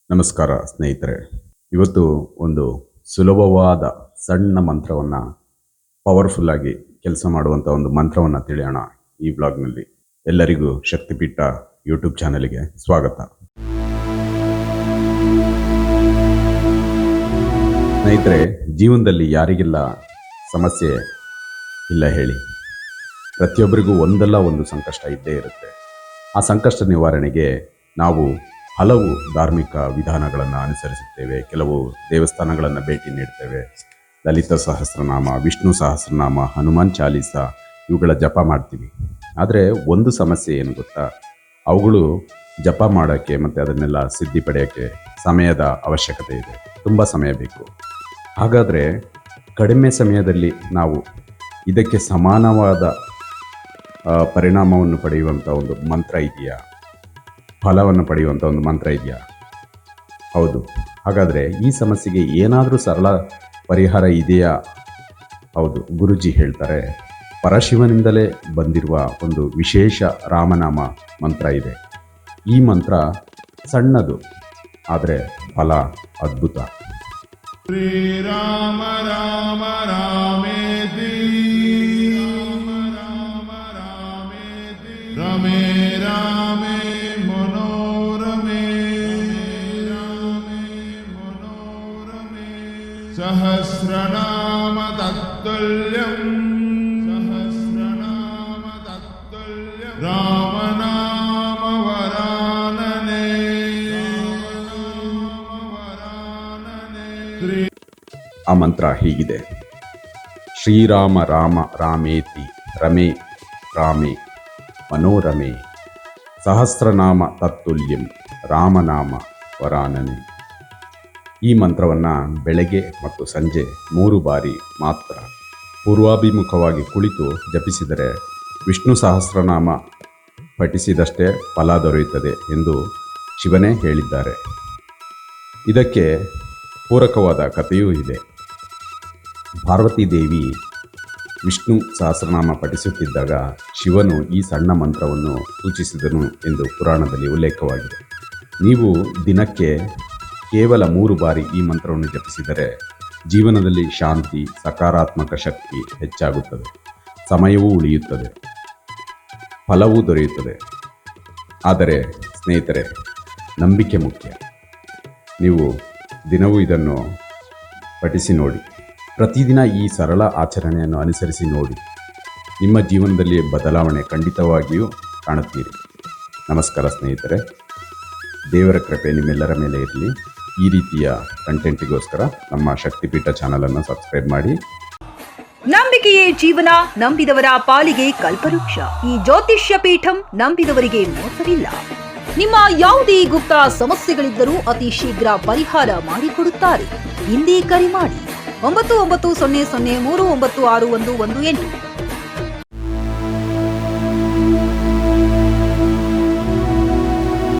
ನಮಸ್ಕಾರ ಸ್ನೇಹಿತರೆ. ಇವತ್ತು ಒಂದು ಸುಲಭವಾದ ಸಣ್ಣ ಮಂತ್ರವನ್ನು ಪವರ್ಫುಲ್ಲಾಗಿ ಕೆಲಸ ಮಾಡುವಂಥ ಒಂದು ಮಂತ್ರವನ್ನು ತಿಳಿಯೋಣ ಈ ಬ್ಲಾಗ್ನಲ್ಲಿ. ಎಲ್ಲರಿಗೂ ಶಕ್ತಿಪೀಠ ಯೂಟ್ಯೂಬ್ ಚಾನಲ್ಗೆ ಸ್ವಾಗತ. ಸ್ನೇಹಿತರೆ, ಜೀವನದಲ್ಲಿ ಯಾರಿಗೆಲ್ಲ ಸಮಸ್ಯೆ ಇಲ್ಲ ಹೇಳಿ? ಪ್ರತಿಯೊಬ್ಬರಿಗೂ ಒಂದಲ್ಲ ಒಂದು ಸಂಕಷ್ಟ ಇದ್ದೇ ಇರುತ್ತೆ. ಆ ಸಂಕಷ್ಟ ನಿವಾರಣೆಗೆ ನಾವು ಹಲವು ಧಾರ್ಮಿಕ ವಿಧಾನಗಳನ್ನು ಅನುಸರಿಸುತ್ತೇವೆ. ಕೆಲವು ದೇವಸ್ಥಾನಗಳನ್ನು ಭೇಟಿ ನೀಡ್ತೇವೆ. ಲಲಿತ ಸಹಸ್ರನಾಮ, ವಿಷ್ಣು ಸಹಸ್ರನಾಮ, ಹನುಮಾನ್ ಚಾಲೀಸ ಇವುಗಳ ಜಪ ಮಾಡ್ತೀವಿ. ಆದರೆ ಒಂದು ಸಮಸ್ಯೆ ಏನು ಗೊತ್ತಾ? ಅವುಗಳು ಜಪ ಮಾಡೋಕ್ಕೆ ಮತ್ತು ಅದನ್ನೆಲ್ಲ ಸಿದ್ಧಿ ಪಡೆಯೋಕ್ಕೆ ಸಮಯದ ಅವಶ್ಯಕತೆ ಇದೆ. ತುಂಬ ಸಮಯ ಬೇಕು. ಹಾಗಾದರೆ ಕಡಿಮೆ ಸಮಯದಲ್ಲಿ ನಾವು ಇದಕ್ಕೆ ಸಮಾನವಾದ ಪರಿಣಾಮವನ್ನು ಪಡೆಯುವಂಥ ಒಂದು ಮಂತ್ರ ಇದೆಯಾ? ಫಲವನ್ನು ಪಡೆಯುವಂಥ ಒಂದು ಮಂತ್ರ ಇದೆಯಾ? ಹೌದು. ಹಾಗಾದರೆ ಈ ಸಮಸ್ಯೆಗೆ ಏನಾದರೂ ಸರಳ ಪರಿಹಾರ ಇದೆಯಾ? ಹೌದು, ಗುರುಜಿ ಹೇಳ್ತಾರೆ. ಪರಶಿವನಿಂದಲೇ ಬಂದಿರುವ ಒಂದು ವಿಶೇಷ ರಾಮನಾಮ ಮಂತ್ರ ಇದೆ. ಈ ಮಂತ್ರ ಸಣ್ಣದು, ಆದರೆ ಫಲ ಅದ್ಭುತ. ಶ್ರೀರಾಮ ರಾಮ ರಾಮೇತಿ ರಮೇ ರಾಮೇ ಮನೋರಮೇ ಸಹಸ್ರನಾಮ ತತ್ತುಲ್ಯಂ ರಾಮನಾಮ ವರಾನನೆ. ಆ ಮಂತ್ರ ಹೀಗಿದೆ: ಶ್ರೀರಾಮ ರಾಮ ರಾಮೇತಿ ರಮೇ ರಾಮೇ ಮನೋರಮೆ ಸಹಸ್ರನಾಮ ತತ್ತುಲ್ಯಂ ರಾಮನಾಮ ವರಾನನೆ. ಈ ಮಂತ್ರವನ್ನು ಬೆಳಗ್ಗೆ ಮತ್ತು ಸಂಜೆ 3 ಬಾರಿ ಮಾತ್ರ ಪೂರ್ವಾಭಿಮುಖವಾಗಿ ಕುಳಿತು ಜಪಿಸಿದರೆ ವಿಷ್ಣು ಸಹಸ್ರನಾಮ ಪಠಿಸಿದಷ್ಟೇ ಫಲ ದೊರೆಯುತ್ತದೆ ಎಂದು ಶಿವನೇ ಹೇಳಿದ್ದಾರೆ. ಇದಕ್ಕೆ ಪೂರಕವಾದ ಕಥೆಯೂ ಇದೆ. ಪಾರ್ವತಿ ದೇವಿ ವಿಷ್ಣು ಸಹಸ್ರನಾಮ ಪಠಿಸುತ್ತಿದ್ದಾಗ ಶಿವನು ಈ ಸಣ್ಣ ಮಂತ್ರವನ್ನು ಸೂಚಿಸಿದನು ಎಂದು ಪುರಾಣದಲ್ಲಿ ಉಲ್ಲೇಖವಾಗಿದೆ. ನೀವು ದಿನಕ್ಕೆ ಕೇವಲ 3 ಬಾರಿ ಈ ಮಂತ್ರವನ್ನು ಜಪಿಸಿದರೆ ಜೀವನದಲ್ಲಿ ಶಾಂತಿ, ಸಕಾರಾತ್ಮಕ ಶಕ್ತಿ ಹೆಚ್ಚಾಗುತ್ತದೆ, ಸಮಯವೂ ಉಳಿಯುತ್ತದೆ, ಫಲವೂ ದೊರೆಯುತ್ತದೆ. ಆದರೆ ಸ್ನೇಹಿತರೆ, ನಂಬಿಕೆ ಮುಖ್ಯ. ನೀವು ದಿನವೂ ಇದನ್ನು ಪಠಿಸಿ ನೋಡಿ. ಪ್ರತಿದಿನ ಈ ಸರಳ ಆಚರಣೆಯನ್ನು ಅನುಸರಿಸಿ ನೋಡಿ. ನಿಮ್ಮ ಜೀವನದಲ್ಲಿ ಬದಲಾವಣೆ ಖಂಡಿತವಾಗಿಯೂ ಕಾಣುತ್ತೀರಿ. ನಮಸ್ಕಾರ ಸ್ನೇಹಿತರೆ. ದೇವರ ಕೃಪೆ ನಿಮ್ಮೆಲ್ಲರ ಮೇಲೆ ಇರಲಿ. ಈ ರೀತಿಯ ಕಂಟೆಂಟಿಗೋಸ್ಕರ ನಮ್ಮ ಶಕ್ತಿಪೀಠ ಚಾನಲನ್ನು ಸಬ್ಸ್ಕ್ರೈಬ್ ಮಾಡಿ. ನಂಬಿಕೆಯೇ ಜೀವನ, ನಂಬಿದವರ ಪಾಲಿಗೆ ಕಲ್ಪವೃಕ್ಷ. ಈ ಜ್ಯೋತಿಷ್ಯ ಪೀಠಂ ನಂಬಿದವರಿಗೆ ಮೋಸವಿಲ್ಲ. ನಿಮ್ಮ ಯಾವುದೇ ಗುಪ್ತ ಸಮಸ್ಯೆಗಳಿದ್ದರೂ ಅತಿ ಶೀಘ್ರ ಪರಿಹಾರ ಮಾಡಿಕೊಡುತ್ತಾರೆ. ಹಿಂದೆ ಕರೆ ಮಾಡಿ 9900396118.